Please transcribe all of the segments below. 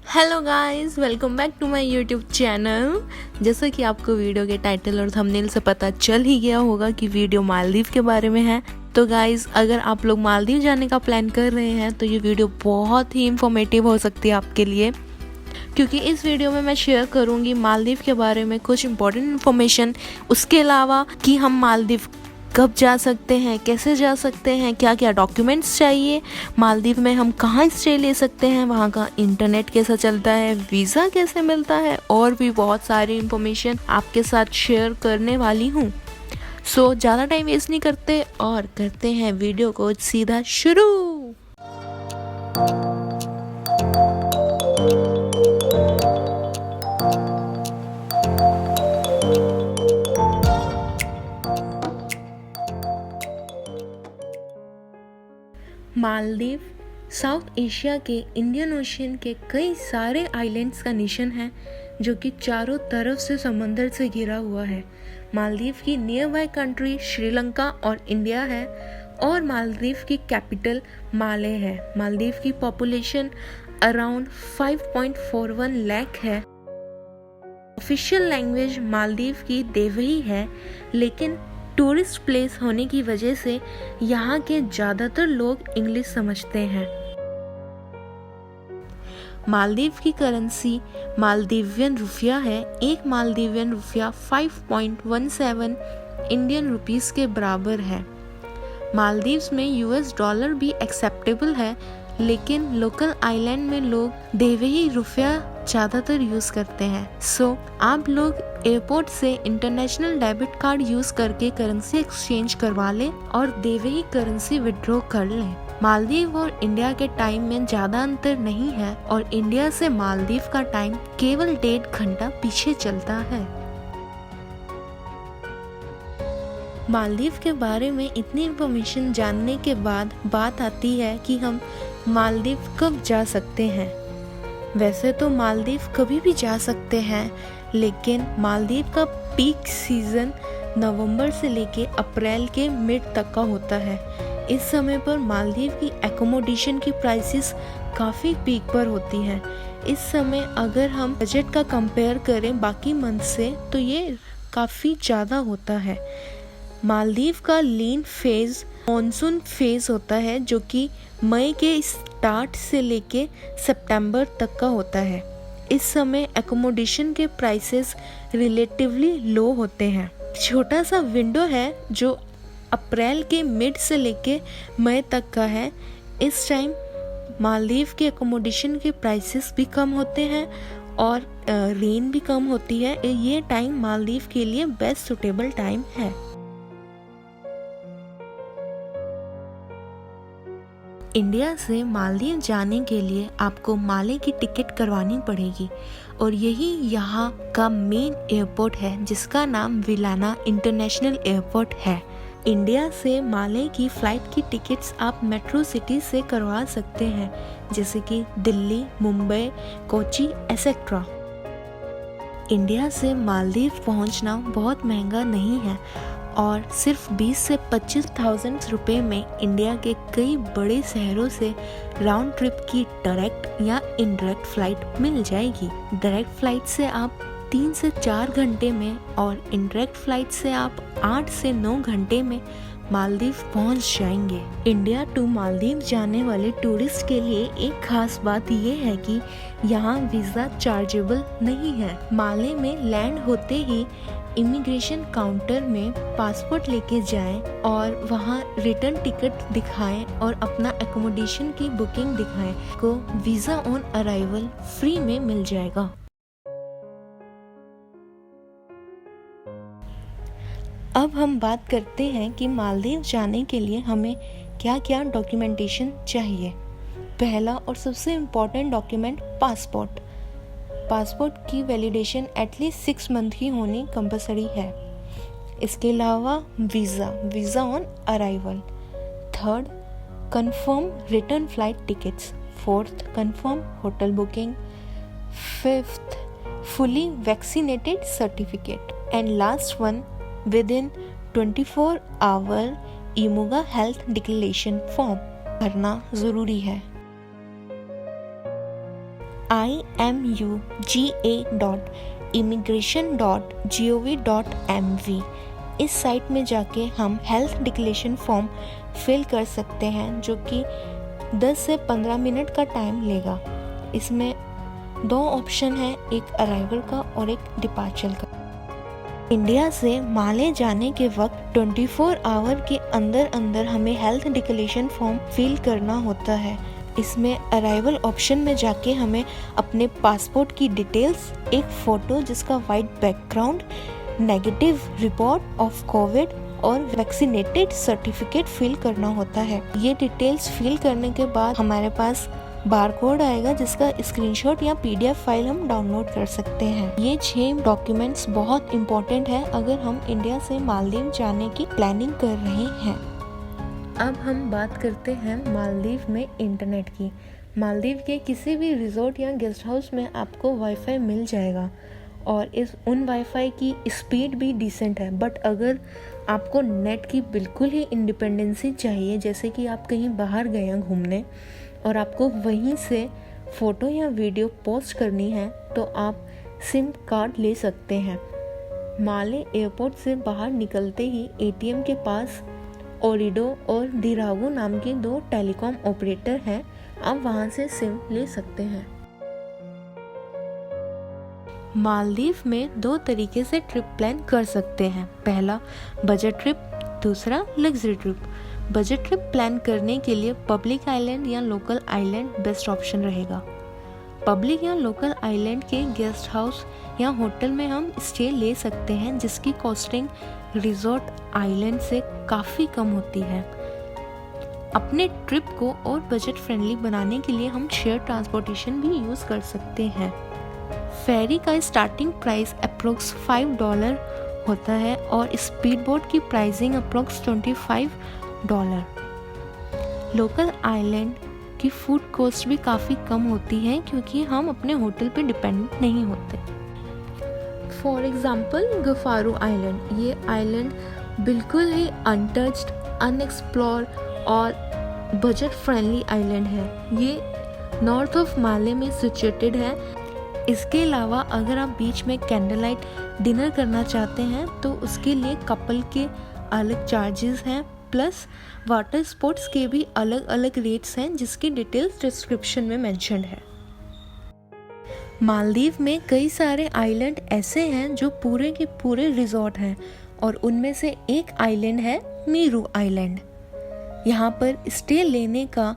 Hello guys, welcome back to my YouTube channel. जैसा कि आपको वीडियो के टाइटल और थंबनेल से पता चल ही गया होगा कि वीडियो मालदीव के बारे में है। तो गाइस, अगर आप लोग मालदीव जाने का प्लान कर रहे हैं तो ये वीडियो बहुत ही इंफॉर्मेटिव हो सकती है आपके लिए, क्योंकि इस वीडियो में मैं शेयर करूंगी मालदीव के बारे में कुछ इंपॉर्टेंट इन्फॉर्मेशन। उसके अलावा कि हम मालदीव कब जा सकते हैं, कैसे जा सकते हैं, क्या क्या डॉक्यूमेंट्स चाहिए, मालदीव में हम कहाँ स्टे ले सकते हैं, वहाँ का इंटरनेट कैसा चलता है, वीज़ा कैसे मिलता है, और भी बहुत सारी इन्फॉर्मेशन आपके साथ शेयर करने वाली हूँ। सो ज़्यादा टाइम वेस्ट नहीं करते और करते हैं वीडियो को सीधा शुरू। मालदीव साउथ एशिया के इंडियन ओशियन के कई सारे आइलैंड्स का नेशन है, जो कि चारों तरफ से समंदर से घिरा हुआ है। मालदीव की नियर बाय कंट्री श्रीलंका और इंडिया है, और मालदीव की कैपिटल माले है। मालदीव की पॉपुलेशन अराउंड 5.41 लाख है। ऑफिशियल लैंग्वेज मालदीव की देवही है, लेकिन टूरिस्ट प्लेस होने की वजह से यहाँ के ज़्यादातर लोग इंग्लिश समझते हैं। मालदीव की करेंसी मालदीवियन रुपया है। एक मालदीवियन रुपया 5.17 इंडियन रुपीस के बराबर है। मालदीव्स में यूएस डॉलर भी एक्सेप्टेबल है, लेकिन लोकल आइलैंड में लोग देवही रुपया ज़्यादातर यूज़ करते हैं। सो आप लोग एयरपोर्ट से इंटरनेशनल डेबिट कार्ड यूज़ करके करेंसी एक्सचेंज करवा लें और देवही करेंसी विड्रॉ कर लें। मालदीव और इंडिया के टाइम में ज़्यादा अंतर नहीं है, और इंडिया से मालदीव का टाइम केवल 1.5 घंटा पीछे चलता है। मालदीव के बारे में इतनी इन्फॉर्मेशन जानने के बाद बात आती है कि हम मालदीव कब जा सकते हैं। वैसे तो मालदीव कभी भी जा सकते हैं, लेकिन मालदीव का पीक सीजन नवंबर से लेके अप्रैल के मिड तक का होता है। इस समय पर मालदीव की एकोमोडेशन की प्राइसेस काफ़ी पीक पर होती हैं। इस समय अगर हम बजट का कंपेयर करें बाकी मंथ से, तो ये काफ़ी ज़्यादा होता है। मालदीव का लीन फेज मॉनसून फेज होता है, जो कि मई के स्टार्ट से लेके सितंबर तक का होता है। इस समय एकोमोडेशन के प्राइसेस रिलेटिवली लो होते हैं। छोटा सा विंडो है जो अप्रैल के मिड से लेके मई तक का है। इस टाइम मालदीव के एकोमोडेशन के प्राइसेस भी कम होते हैं और रेन भी कम होती है। ये टाइम मालदीव के लिए बेस्ट सुटेबल टाइम है। इंडिया से मालदीव जाने के लिए आपको माले की टिकट करवानी पड़ेगी, और यही यहाँ का मेन एयरपोर्ट है, जिसका नाम विलाना इंटरनेशनल एयरपोर्ट है। इंडिया से माले की फ़्लाइट की टिकट्स आप मेट्रो सिटी से करवा सकते हैं, जैसे कि दिल्ली, मुंबई, कोची एसेट्रा। इंडिया से मालदीव पहुँचना बहुत महंगा नहीं है, और सिर्फ 20 से 25,000 रुपये में इंडिया के कई बड़े शहरों से राउंड ट्रिप की डायरेक्ट या इनडायरेक्ट फ़्लाइट मिल जाएगी। डायरेक्ट फ़्लाइट से आप 3 से 4 घंटे में, और इनडायरेक्ट फ़्लाइट से आप 8 से 9 घंटे में मालदीव पहुंच जाएंगे। इंडिया टू मालदीव जाने वाले टूरिस्ट के लिए एक खास बात ये है कि यहाँ वीज़ा चार्जेबल नहीं है। माले में लैंड होते ही इमिग्रेशन काउंटर में पासपोर्ट लेके जाएं और वहाँ रिटर्न टिकट दिखाएं और अपना एकोमोडेशन की बुकिंग दिखाएं, को वीज़ा ऑन अराइवल फ्री में मिल जाएगा। अब हम बात करते हैं कि मालदीव जाने के लिए हमें क्या क्या डॉक्यूमेंटेशन चाहिए। पहला और सबसे इम्पोर्टेंट डॉक्यूमेंट पासपोर्ट। पासपोर्ट की वैलिडेशन एटलीस्ट 6 मंथ की होनी कंपलसरी है। इसके अलावा visa on arrival. Third, confirm return flight tickets. Fourth, confirm hotel booking. Fifth, fully vaccinated certificate. And last one, within 24 hour ईमोगा हेल्थ डिक्लेरेशन फॉर्म भरना ज़रूरी है। imuga.immigration.gov.mv। इस साइट में जाके हम हेल्थ डिक्लेरेशन फॉर्म फिल कर सकते हैं, जो कि 10 से 15 मिनट का टाइम लेगा। इसमें 2 ऑप्शन है, एक अराइवल का और एक डिपार्चर का। इंडिया से माले जाने के वक्त 24 आवर के अंदर अंदर हमें हेल्थ डिक्लेरेशन फॉर्म फिल करना होता है। इसमें अराइवल ऑप्शन में जाके हमें अपने पासपोर्ट की डिटेल्स, एक फ़ोटो जिसका white background, negative report of Covid और वैक्सीनेटेड सर्टिफिकेट फिल करना होता है। ये डिटेल्स फिल करने के बाद हमारे पास बारकोड आएगा, जिसका स्क्रीनशॉट या पीडीएफ फाइल हम डाउनलोड कर सकते हैं। ये 6 डॉक्यूमेंट्स बहुत इम्पोर्टेंट है अगर हम इंडिया से मालदीव जाने की प्लानिंग कर रहे हैं। अब हम बात करते हैं मालदीव में इंटरनेट की। मालदीव के किसी भी रिजॉर्ट या गेस्ट हाउस में आपको वाईफाई मिल जाएगा और उन वाईफाई की स्पीड भी डिसेंट है। बट अगर आपको नेट की बिल्कुल ही इंडिपेंडेंसी चाहिए, जैसे कि आप कहीं बाहर गए हैं घूमने और आपको वहीं से फ़ोटो या वीडियो पोस्ट करनी है, तो आप सिम कार्ड ले सकते हैं। माले एयरपोर्ट से बाहर निकलते ही एटीएम के पास ओरिडो और दिरागो नाम के 2 टेलीकॉम ऑपरेटर हैं, आप वहां से सिम ले सकते हैं। मालदीव में 2 तरीके से ट्रिप प्लान कर सकते हैं, पहला बजट ट्रिप, दूसरा luxury trip. Budget trip plan करने के लिए पब्लिक आइलैंड या लोकल आइलैंड बेस्ट ऑप्शन रहेगा। पब्लिक या लोकल आइलैंड के गेस्ट हाउस या होटल में हम स्टे ले सकते हैं, जिसकी कॉस्टिंग रिजॉर्ट आइलैंड से काफ़ी कम होती है। अपने ट्रिप को और बजट फ्रेंडली बनाने के लिए हम शेयर ट्रांसपोर्टेशन भी यूज़ कर सकते हैं। फेरी का स्टार्टिंग प्राइस अप्रोक्स $5 होता है और स्पीड बोट की प्राइसिंग अप्रोक्स $25। लोकल आइलैंड की फूड कॉस्ट भी काफ़ी कम होती है, क्योंकि हम अपने होटल पे डिपेंडेंट नहीं होते। फॉर एग्जाम्पल गफारू आइलैंड, ये आइलैंड बिल्कुल ही अनटच्ड, अनएक्सप्लोर और बजट फ्रेंडली आइलैंड है। ये नॉर्थ ऑफ माले में सिचुएटेड है। इसके अलावा अगर आप बीच में कैंडल लाइट डिनर करना चाहते हैं तो उसके लिए कपल के अलग चार्जेस हैं, प्लस वाटर स्पोर्ट्स के भी अलग अलग रेट्स हैं, जिसकी डिटेल्स डिस्क्रिप्शन में मेंशन्ड है। मालदीव में कई सारे आइलैंड ऐसे हैं जो पूरे के पूरे रिजॉर्ट हैं, और उनमें से एक आइलैंड है मीरू आइलैंड। यहाँ पर स्टे लेने का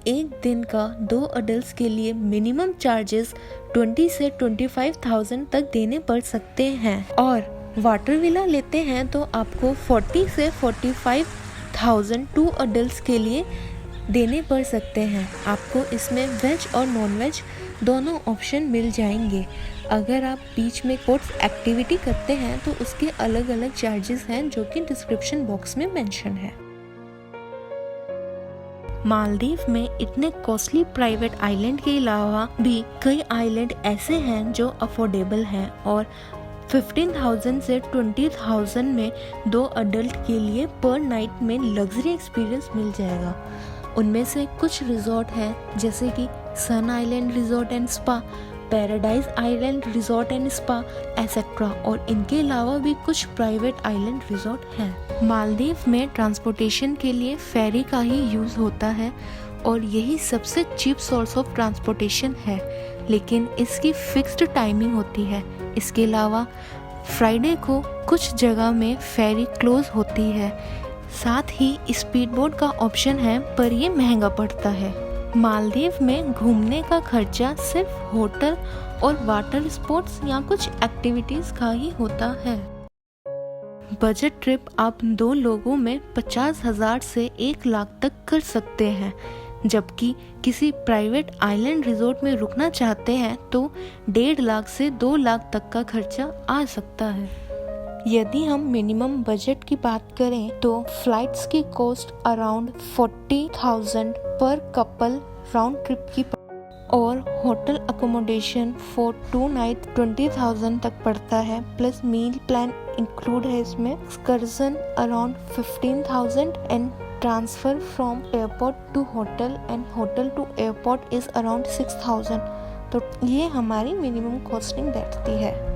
एक दिन का 2 अडल्ट के लिए मिनिमम चार्जेस 20 से 25,000 तक देने पड़ सकते हैं, और वाटर विला लेते हैं तो आपको 40 से 45,000 2 अडल्ट के लिए देने पड़ सकते हैं। आपको इसमें वेज और नॉन वेज दोनों ऑप्शन मिल जाएंगे। अगर आप बीच में स्पोर्ट्स एक्टिविटी करते हैं तो उसके अलग अलग चार्जेस हैं, जो कि डिस्क्रिप्शन बॉक्स में मेंशन है। मालदीव में इतने कॉस्टली प्राइवेट आइलैंड के अलावा भी कई आइलैंड ऐसे हैं जो अफोर्डेबल हैं, और 15,000 से 20,000 में 2 अडल्ट के लिए पर नाइट में लग्जरी एक्सपीरियंस मिल जाएगा। उनमें से कुछ रिजॉर्ट हैं, जैसे कि Sun Island Resort and Spa, Paradise Island Resort and Spa et cetera, और इनके अलावा भी कुछ प्राइवेट आइलैंड रिजॉर्ट हैं। मालदीव में ट्रांसपोर्टेशन के लिए फेरी का ही यूज़ होता है, और यही सबसे चीप सोर्स ऑफ ट्रांसपोर्टेशन है, लेकिन इसकी फिक्स्ड टाइमिंग होती है। इसके अलावा फ्राइडे को कुछ जगह में फेरी क्लोज होती है। साथ ही स्पीड बोट का ऑप्शन है, पर ये महंगा पड़ता है। मालदीव में घूमने का खर्चा सिर्फ होटल और वाटर स्पोर्ट्स या कुछ एक्टिविटीज़ का ही होता है। बजट ट्रिप आप 2 लोगों में 50,000 से 1 लाख तक कर सकते हैं, जबकि किसी प्राइवेट आइलैंड रिजॉर्ट में रुकना चाहते हैं तो 1.5 लाख से 2 लाख तक का खर्चा आ सकता है। यदि हम मिनिमम बजट की बात करें तो फ्लाइट्स की कॉस्ट अराउंड 40,000 पर कपल राउंड ट्रिप की, और होटल अकोमोडेशन फॉर 2 नाइट 20,000 तक पड़ता है, प्लस मील प्लान इंक्लूड है इसमें। Excursion around 15,000 and transfer from airport to hotel and hotel to airport is around 6,000। तो ये हमारी मिनिमम कॉस्टिंग बैठती है।